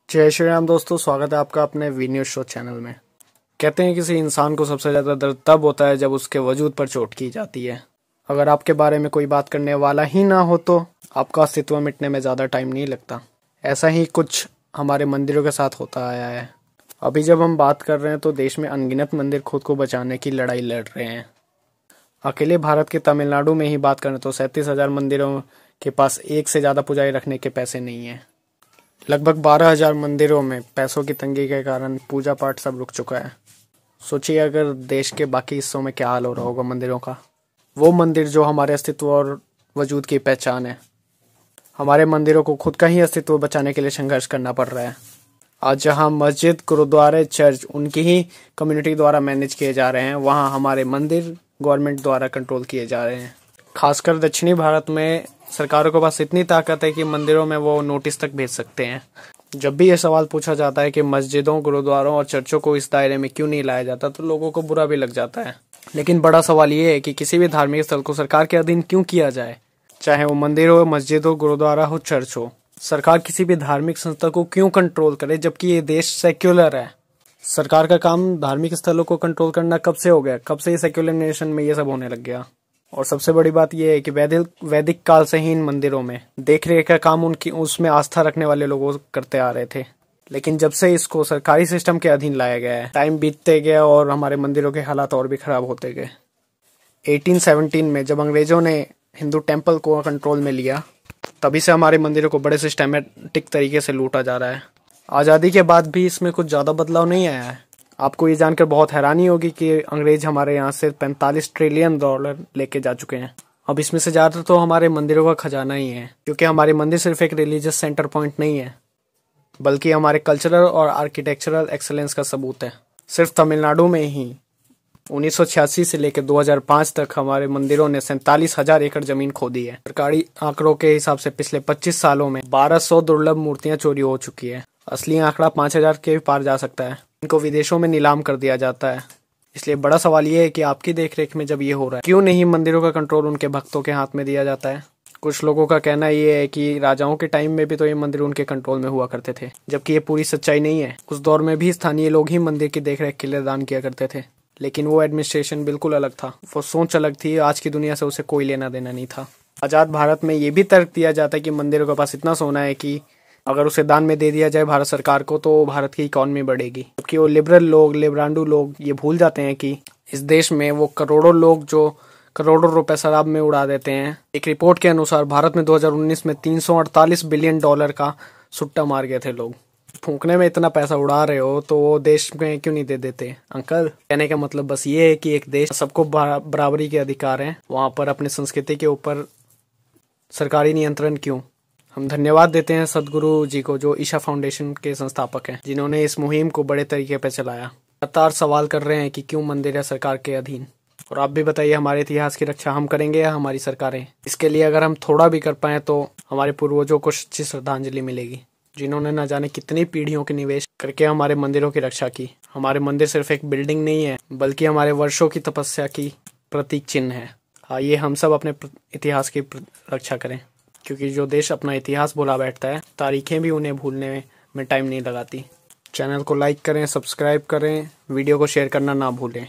जय श्री राम दोस्तों, स्वागत है आपका अपने वी न्यूज शो चैनल में। कहते हैं किसी इंसान को सबसे ज़्यादा दर्द तब होता है जब उसके वजूद पर चोट की जाती है। अगर आपके बारे में कोई बात करने वाला ही ना हो तो आपका अस्तित्व मिटने में ज़्यादा टाइम नहीं लगता। ऐसा ही कुछ हमारे मंदिरों के साथ होता आया है। अभी जब हम बात कर रहे हैं तो देश में अनगिनत मंदिर खुद को बचाने की लड़ाई लड़ रहे हैं। अकेले भारत के तमिलनाडु में ही बात करें तो 37,000 मंदिरों के पास एक से ज़्यादा पुजारी रखने के पैसे नहीं हैं। लगभग 12,000 मंदिरों में पैसों की तंगी के कारण पूजा पाठ सब रुक चुका है। सोचिए अगर देश के बाकी हिस्सों में क्या हाल हो रहा होगा मंदिरों का। वो मंदिर जो हमारे अस्तित्व और वजूद की पहचान है। हमारे मंदिरों को खुद का ही अस्तित्व बचाने के लिए संघर्ष करना पड़ रहा है। आज जहाँ मस्जिद, गुरुद्वारे, चर्च उनकी ही कम्युनिटी द्वारा मैनेज किए जा रहे हैं, वहाँ हमारे मंदिर गवर्नमेंट द्वारा कंट्रोल किए जा रहे हैं। खासकर दक्षिणी भारत में सरकारों के पास इतनी ताकत है कि मंदिरों में वो नोटिस तक भेज सकते हैं। जब भी ये सवाल पूछा जाता है कि मस्जिदों, गुरुद्वारों और चर्चों को इस दायरे में क्यों नहीं लाया जाता, तो लोगों को बुरा भी लग जाता है। लेकिन बड़ा सवाल ये है कि किसी भी धार्मिक स्थल को सरकार के अधीन क्यों किया जाए, चाहे वो मंदिर हो, मस्जिद हो, गुरुद्वारा हो, चर्च हो। सरकार किसी भी धार्मिक संस्था को क्यों कंट्रोल करे जबकि ये देश सेक्युलर है। सरकार का काम धार्मिक स्थलों को कंट्रोल करना कब से हो गया? कब से ये सेक्युलर नेशन में ये सब होने लग गया? और सबसे बड़ी बात यह है कि वैदिक काल से ही इन मंदिरों में देख रेख का काम उसमें आस्था रखने वाले लोग करते आ रहे थे। लेकिन जब से इसको सरकारी सिस्टम के अधीन लाया गया है, टाइम बीतते गया और हमारे मंदिरों के हालात और भी खराब होते गए। 1817 में जब अंग्रेजों ने हिंदू टेम्पल को कंट्रोल में लिया, तभी से हमारे मंदिरों को बड़े सिस्टमेटिक तरीके से लूटा जा रहा है। आज़ादी के बाद भी इसमें कुछ ज़्यादा बदलाव नहीं आया है। आपको ये जानकर बहुत हैरानी होगी कि अंग्रेज हमारे यहाँ से 45 ट्रिलियन डॉलर लेके जा चुके हैं। अब इसमें से ज़्यादातर तो हमारे मंदिरों का खजाना ही है, क्योंकि हमारे मंदिर सिर्फ एक रिलीजियस सेंटर पॉइंट नहीं है, बल्कि हमारे कल्चरल और आर्किटेक्चरल एक्सेलेंस का सबूत है। सिर्फ तमिलनाडु में ही 1986 से लेकर 2005 तक हमारे मंदिरों ने 47,000 एकड़ जमीन खोदी है। सरकारी आंकड़ों के हिसाब से पिछले 25 सालों में 1200 दुर्लभ मूर्तियां चोरी हो चुकी है। असली आंकड़ा 5,000 के पार जा सकता है। इनको विदेशों में नीलाम कर दिया जाता है। इसलिए बड़ा सवाल ये है कि आपकी देखरेख में जब ये हो रहा है, क्यों नहीं मंदिरों का कंट्रोल उनके भक्तों के हाथ में दिया जाता है? कुछ लोगों का कहना ये है कि राजाओं के टाइम में भी तो ये मंदिर उनके कंट्रोल में हुआ करते थे, जबकि ये पूरी सच्चाई नहीं है। उस दौर में भी स्थानीय लोग ही मंदिर की देखरेख के लिए दान किया करते थे, लेकिन वो एडमिनिस्ट्रेशन बिल्कुल अलग था, वो सोच अलग थी। आज की दुनिया से उसे कोई लेना देना नहीं था। आजाद भारत में ये भी तर्क दिया जाता है कि मंदिरों के पास इतना सोना है कि अगर उसे दान में दे दिया जाए भारत सरकार को तो भारत की इकॉनमी बढ़ेगी। जबकि वो लिबरल लोग, लिबरांडू लोग ये भूल जाते हैं कि इस देश में वो करोड़ों लोग जो करोड़ों रुपए शराब में उड़ा देते हैं। एक रिपोर्ट के अनुसार भारत में 2019 में 348 बिलियन डॉलर का सुट्टा मार गए थे लोग। फूकने में इतना पैसा उड़ा रहे हो तो वो देश में क्यों नहीं दे देते? अंकल, कहने का मतलब बस ये है कि एक देश सबको बराबरी के अधिकार हैं, वहां पर अपनी संस्कृति के ऊपर सरकारी नियंत्रण क्यों? हम धन्यवाद देते हैं सदगुरु जी को, जो ईशा फाउंडेशन के संस्थापक हैं, जिन्होंने इस मुहिम को बड़े तरीके पर चलाया। लगातार सवाल कर रहे हैं कि क्यों मंदिर है सरकार के अधीन। और आप भी बताइए, हमारे इतिहास की रक्षा हम करेंगे या हमारी सरकारें? इसके लिए अगर हम थोड़ा भी कर पाए तो हमारे पूर्वजों को सच्ची श्रद्धांजलि मिलेगी, जिन्होंने न जाने कितनी पीढ़ियों के निवेश करके हमारे मंदिरों की रक्षा की। हमारे मंदिर सिर्फ एक बिल्डिंग नहीं है, बल्कि हमारे वर्षों की तपस्या की प्रतीक चिन्ह है। आइए हम सब अपने इतिहास की रक्षा करें, क्योंकि जो देश अपना इतिहास भुला बैठता है, तारीखें भी उन्हें भूलने में टाइम नहीं लगाती। चैनल को लाइक करें, सब्सक्राइब करें, वीडियो को शेयर करना ना भूलें।